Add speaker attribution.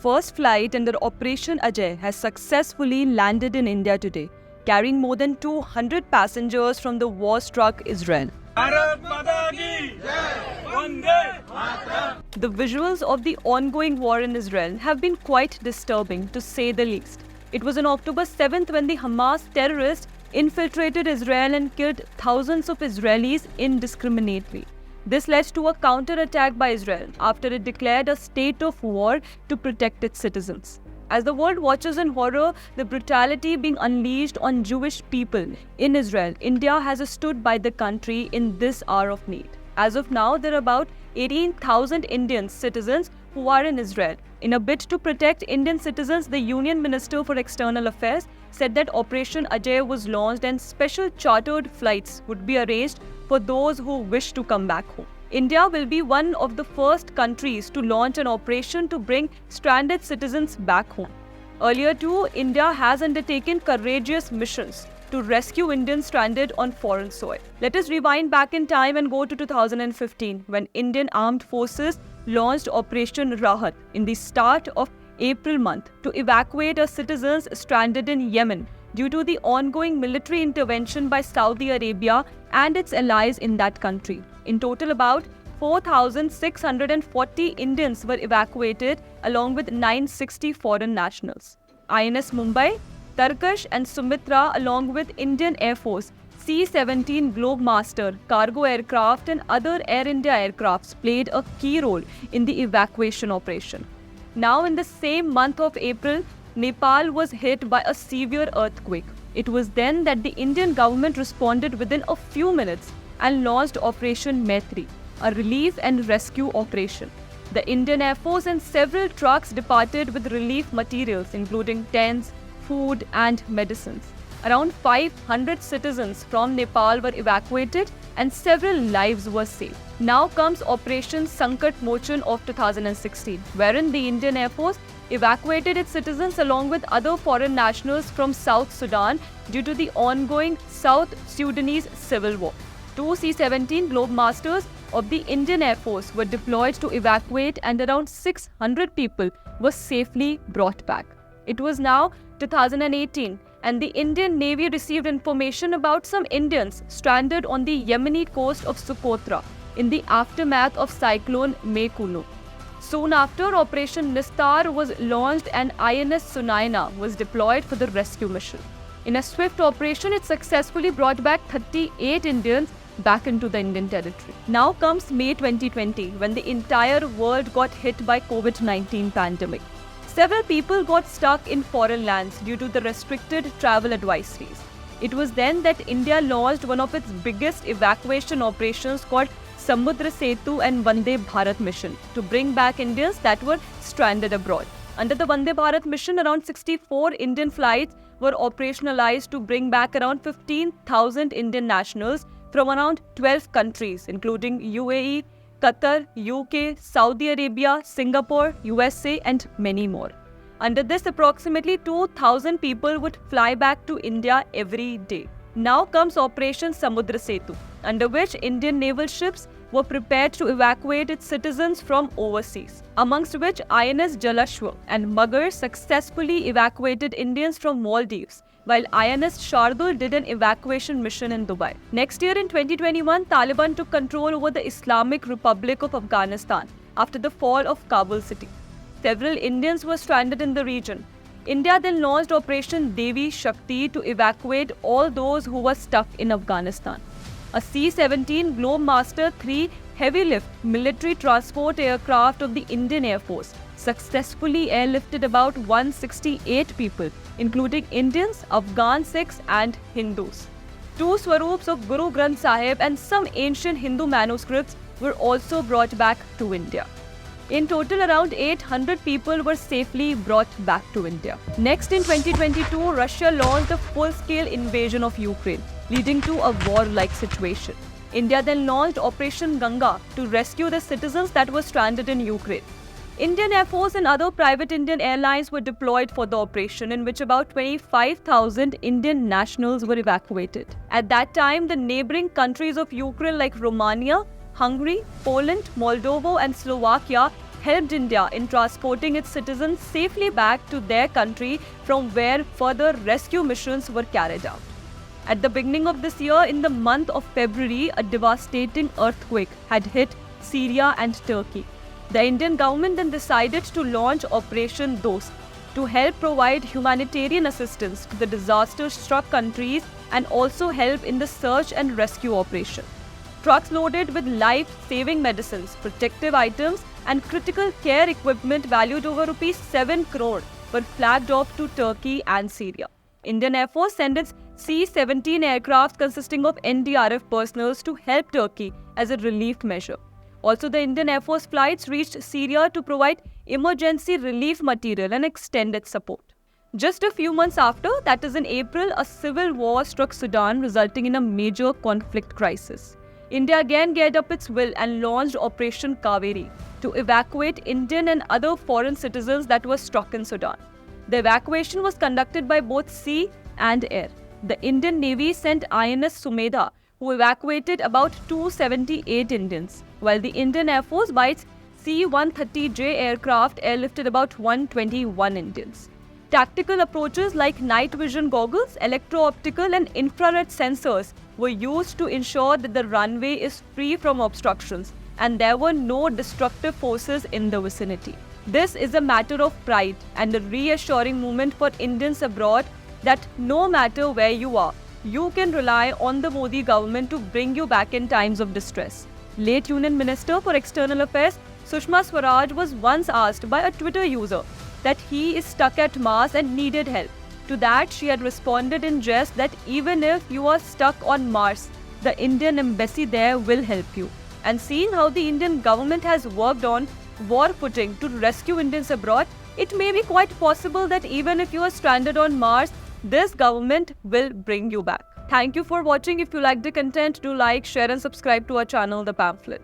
Speaker 1: first flight under Operation Ajay has successfully landed in India today, carrying more than 200 passengers from the war-struck Israel.
Speaker 2: Bharat Mata ki Jai! Vande Mataram!
Speaker 1: The visuals of the ongoing war in Israel have been quite disturbing, to say the least. It was on October 7th when the Hamas terrorists infiltrated Israel and killed thousands of Israelis indiscriminately. This led to a counter-attack by Israel after it declared a state of war to protect its citizens. As the world watches in horror the brutality being unleashed on Jewish people in Israel, India has stood by the country in this hour of need. As of now, there are about 18,000 Indian citizens who are in Israel. In a bid to protect Indian citizens, the Union Minister for External Affairs said that Operation Ajay was launched and special chartered flights would be arranged for those who wish to come back home. India will be one of the first countries to launch an operation to bring stranded citizens back home. Earlier too, India has undertaken courageous missions to rescue Indians stranded on foreign soil. Let us rewind back in time and go to 2015 when Indian Armed Forces launched Operation Raahat in the start of April month to evacuate our citizens stranded in Yemen due to the ongoing military intervention by Saudi Arabia and its allies in that country. In total, about 4,640 Indians were evacuated along with 960 foreign nationals. INS Mumbai, Tarkash and Sumitra along with Indian Air Force, C-17 Globemaster, cargo aircraft and other Air India aircrafts played a key role in the evacuation operation. Now in the same month of April, Nepal was hit by a severe earthquake. It was then that the Indian government responded within a few minutes and launched Operation Maitri, a relief and rescue operation. The Indian Air Force and several trucks departed with relief materials including tents, food and medicines. Around 500 citizens from Nepal were evacuated and several lives were saved. Now comes Operation Sankat Mochan of 2016, wherein the Indian Air Force evacuated its citizens along with other foreign nationals from South Sudan due to the ongoing South Sudanese Civil war. 2 C-17 Globemasters of the Indian Air Force were deployed to evacuate and around 600 people were safely brought back. It was now 2018 and the Indian Navy received information about some Indians stranded on the Yemeni coast of Socotra in the aftermath of Cyclone Mekunu. Soon after, Operation Nistar was launched and INS Sunaina was deployed for the rescue mission. In a swift operation, it successfully brought back 38 Indians back into the Indian territory. Now comes May 2020 when the entire world got hit by COVID-19 pandemic. Several people got stuck in foreign lands due to the restricted travel advisories. It was then that India launched one of its biggest evacuation operations called Samudra Setu and Vande Bharat mission to bring back Indians that were stranded abroad. Under the Vande Bharat mission, around 64 Indian flights were operationalized to bring back around 15,000 Indian nationals from around 12 countries including UAE, Qatar, UK, Saudi Arabia, Singapore, USA and many more. Under this, approximately 2,000 people would fly back to India every day. Now comes Operation Samudra Setu, under which Indian naval ships were prepared to evacuate its citizens from overseas, amongst which INS Jalashwa and Magar successfully evacuated Indians from Maldives, while INS Shardul did an evacuation mission in Dubai. Next year in 2021, Taliban took control over the Islamic Republic of Afghanistan after the fall of Kabul city. Several Indians were stranded in the region. India then launched Operation Devi Shakti to evacuate all those who were stuck in Afghanistan. A C-17 Globemaster 3 heavy-lift military transport aircraft of the Indian Air Force successfully airlifted about 168 people, including Indians, Afghan Sikhs and Hindus. 2 Swarups of Guru Granth Sahib and some ancient Hindu manuscripts were also brought back to India. In total, around 800 people were safely brought back to India. Next, in 2022, Russia launched a full-scale invasion of Ukraine, leading to a war-like situation. India then launched Operation Ganga to rescue the citizens that were stranded in Ukraine. Indian Air Force and other private Indian airlines were deployed for the operation, in which about 25,000 Indian nationals were evacuated. At that time, the neighboring countries of Ukraine like Romania, Hungary, Poland, Moldova and Slovakia helped India in transporting its citizens safely back to their country from where further rescue missions were carried out. At the beginning of this year, in the month of February, a devastating earthquake had hit Syria and Turkey. The Indian government then decided to launch Operation Dost to help provide humanitarian assistance to the disaster-struck countries and also help in the search and rescue operation. Trucks loaded with life-saving medicines, protective items and critical care equipment valued over rupees 7 crore were flagged off to Turkey and Syria. Indian Air Force sent its C-17 aircraft consisting of NDRF personnel to help Turkey as a relief measure. Also, the Indian Air Force flights reached Syria to provide emergency relief material and extended support. Just a few months after, that is in April, a civil war struck Sudan, resulting in a major conflict crisis. India again geared up its will and launched Operation Kaveri to evacuate Indian and other foreign citizens that were struck in Sudan. The evacuation was conducted by both sea and air. The Indian Navy sent INS Sumedha, who evacuated about 278 Indians, while the Indian Air Force by its C-130J aircraft airlifted about 121 Indians. Tactical approaches like night vision goggles, electro-optical and infrared sensors were used to ensure that the runway is free from obstructions and there were no destructive forces in the vicinity. This is a matter of pride and a reassuring moment for Indians abroad that no matter where you are, you can rely on the Modi government to bring you back in times of distress. Late Union Minister for External Affairs Sushma Swaraj was once asked by a Twitter user that he is stuck at Mars and needed help. To that, she had responded in jest that even if you are stuck on Mars, the Indian embassy there will help you. And seeing how the Indian government has worked on war footing to rescue Indians abroad, it may be quite possible that even if you are stranded on Mars, this government will bring you back. Thank you for watching. If you like the content, do like, share and subscribe to our channel, The Pamphlet.